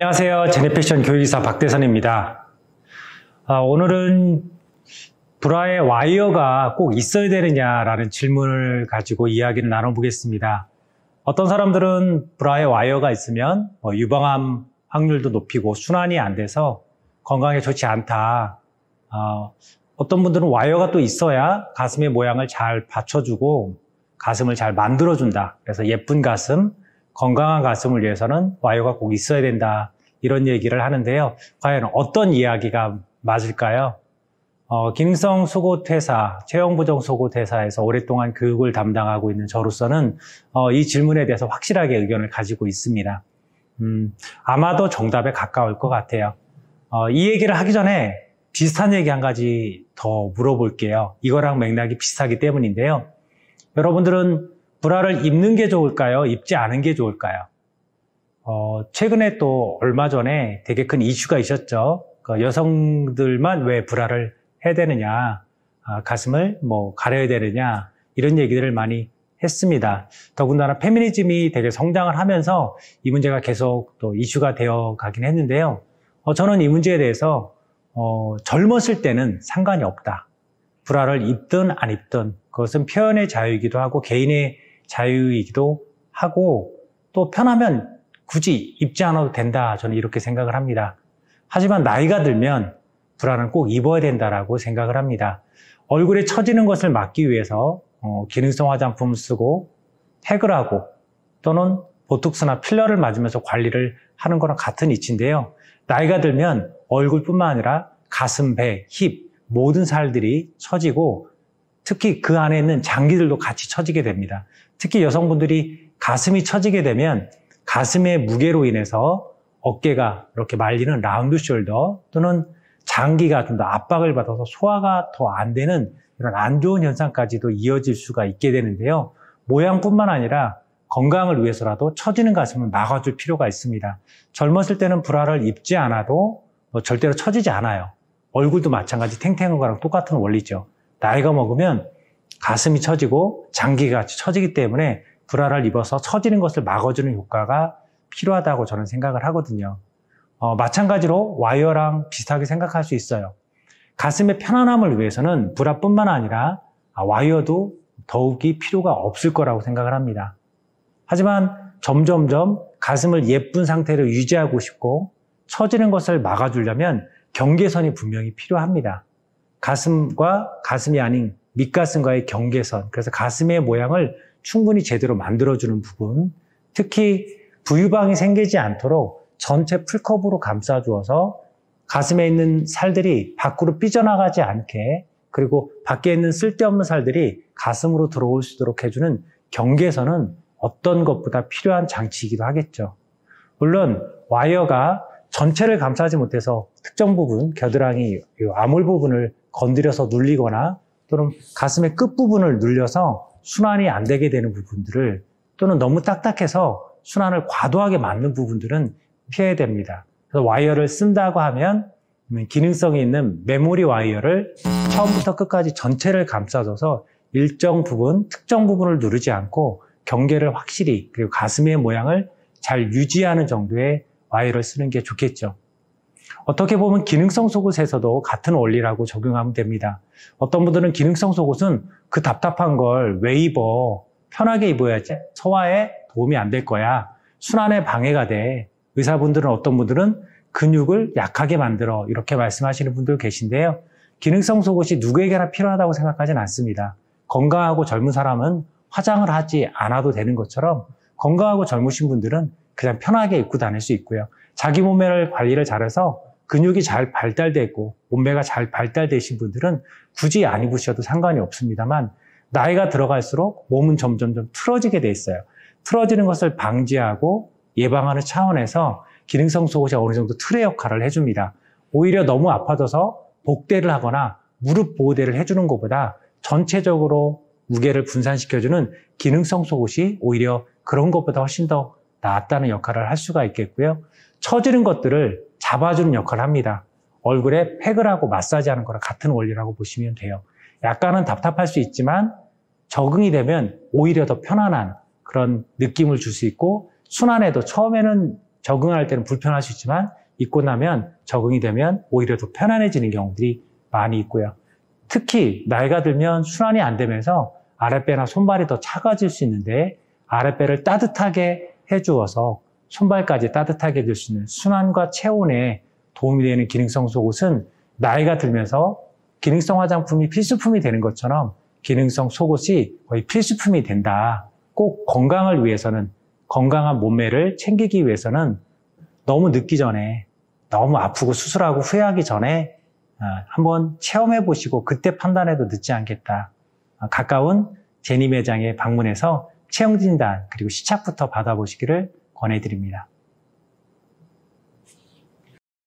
안녕하세요. 제네패션 교육이사 박대선입니다. 오늘은 브라에 와이어가 꼭 있어야 되느냐라는 질문을 가지고 이야기를 나눠보겠습니다. 어떤 사람들은 브라에 와이어가 있으면 유방암 확률도 높이고 순환이 안 돼서 건강에 좋지 않다. 어떤 분들은 와이어가 또 있어야 가슴의 모양을 잘 받쳐주고 가슴을 잘 만들어준다. 그래서 예쁜 가슴, 건강한 가슴을 위해서는 와이어가 꼭 있어야 된다. 이런 얘기를 하는데요. 과연 어떤 이야기가 맞을까요? 기능성 속옷회사, 체형보정 속옷회사에서 오랫동안 교육을 담당하고 있는 저로서는 이 질문에 대해서 확실하게 의견을 가지고 있습니다. 아마도 정답에 가까울 것 같아요. 이 얘기를 하기 전에 비슷한 얘기 한 가지 더 물어볼게요. 이거랑 맥락이 비슷하기 때문인데요. 여러분들은 브라를 입는 게 좋을까요? 입지 않은 게 좋을까요? 최근에 또 얼마 전에 되게 큰 이슈가 있었죠. 여성들만 왜 브라를 해야 되느냐, 가슴을 가려야 되느냐, 이런 얘기들을 많이 했습니다. 더군다나 페미니즘이 되게 성장을 하면서 이 문제가 계속 또 이슈가 되어 가긴 했는데요. 저는 이 문제에 대해서 젊었을 때는 상관이 없다. 브라를 입든 안 입든 그것은 표현의 자유이기도 하고 개인의 자유이기도 하고 또 편하면 굳이 입지 않아도 된다. 저는 이렇게 생각을 합니다. 하지만 나이가 들면 브라는 꼭 입어야 된다라고 생각을 합니다. 얼굴에 처지는 것을 막기 위해서 기능성 화장품을 쓰고 팩을 하고 또는 보톡스나 필러를 맞으면서 관리를 하는 거랑 같은 이치인데요. 나이가 들면 얼굴뿐만 아니라 가슴, 배, 힙 모든 살들이 처지고 특히 그 안에 있는 장기들도 같이 처지게 됩니다. 특히 여성분들이 가슴이 처지게 되면 가슴의 무게로 인해서 어깨가 이렇게 말리는 라운드 숄더 또는 장기가 좀 더 압박을 받아서 소화가 더 안 되는 이런 안 좋은 현상까지도 이어질 수가 있게 되는데요. 모양뿐만 아니라 건강을 위해서라도 처지는 가슴을 막아줄 필요가 있습니다. 젊었을 때는 브라를 입지 않아도 절대로 처지지 않아요. 얼굴도 마찬가지 탱탱한 거랑 똑같은 원리죠. 나이가 먹으면 가슴이 처지고 장기가 같이 처지기 때문에 브라를 입어서 처지는 것을 막아주는 효과가 필요하다고 저는 생각을 하거든요. 마찬가지로 와이어랑 비슷하게 생각할 수 있어요. 가슴의 편안함을 위해서는 브라뿐만 아니라 와이어도 더욱이 필요가 없을 거라고 생각을 합니다. 하지만 점점점 가슴을 예쁜 상태로 유지하고 싶고 처지는 것을 막아주려면 경계선이 분명히 필요합니다. 가슴과 가슴이 아닌 밑가슴과의 경계선, 그래서 가슴의 모양을 충분히 제대로 만들어주는 부분, 특히 부유방이 생기지 않도록 전체 풀컵으로 감싸주어서 가슴에 있는 살들이 밖으로 삐져나가지 않게 그리고 밖에 있는 쓸데없는 살들이 가슴으로 들어올 수 있도록 해주는 경계선은 어떤 것보다 필요한 장치이기도 하겠죠. 물론 와이어가 전체를 감싸지 못해서 특정 부분, 겨드랑이, 아몰 부분을 건드려서 눌리거나 또는 가슴의 끝부분을 눌려서 순환이 안 되게 되는 부분들을 또는 너무 딱딱해서 순환을 과도하게 막는 부분들은 피해야 됩니다. 그래서 와이어를 쓴다고 하면 기능성이 있는 메모리 와이어를 처음부터 끝까지 전체를 감싸줘서 일정 부분, 특정 부분을 누르지 않고 경계를 확실히 그리고 가슴의 모양을 잘 유지하는 정도의 와이어를 쓰는 게 좋겠죠. 어떻게 보면 기능성 속옷에서도 같은 원리라고 적용하면 됩니다. 어떤 분들은 기능성 속옷은 그 답답한 걸 왜 입어? 편하게 입어야지. 소화에 도움이 안 될 거야. 순환에 방해가 돼. 의사분들은 어떤 분들은 근육을 약하게 만들어. 이렇게 말씀하시는 분들 계신데요. 기능성 속옷이 누구에게나 필요하다고 생각하진 않습니다. 건강하고 젊은 사람은 화장을 하지 않아도 되는 것처럼 건강하고 젊으신 분들은 그냥 편하게 입고 다닐 수 있고요. 자기 몸매를 관리를 잘해서 근육이 잘 발달되어 있고 몸매가 잘 발달되신 분들은 굳이 안 입으셔도 상관이 없습니다만 나이가 들어갈수록 몸은 점점점 틀어지게 돼 있어요. 틀어지는 것을 방지하고 예방하는 차원에서 기능성 속옷이 어느 정도 틀의 역할을 해줍니다. 오히려 너무 아파져서 복대를 하거나 무릎 보호대를 해주는 것보다 전체적으로 무게를 분산시켜주는 기능성 속옷이 오히려 그런 것보다 훨씬 더 낫다는 역할을 할 수가 있겠고요. 처지는 것들을 잡아주는 역할을 합니다. 얼굴에 팩을 하고 마사지하는 거랑 같은 원리라고 보시면 돼요. 약간은 답답할 수 있지만 적응이 되면 오히려 더 편안한 그런 느낌을 줄 수 있고 순환에도 처음에는 적응할 때는 불편할 수 있지만 입고 나면 적응이 되면 오히려 더 편안해지는 경우들이 많이 있고요. 특히 나이가 들면 순환이 안 되면서 아랫배나 손발이 더 차가워질 수 있는데 아랫배를 따뜻하게 해주어서 손발까지 따뜻하게 해줄 수 있는 순환과 체온에 도움이 되는 기능성 속옷은 나이가 들면서 기능성 화장품이 필수품이 되는 것처럼 기능성 속옷이 거의 필수품이 된다. 꼭 건강을 위해서는, 건강한 몸매를 챙기기 위해서는 너무 늦기 전에, 너무 아프고 수술하고 후회하기 전에 한번 체험해 보시고 그때 판단해도 늦지 않겠다. 가까운 제니 매장에 방문해서 체형 진단 그리고 시착부터 받아보시기를 권해드립니다.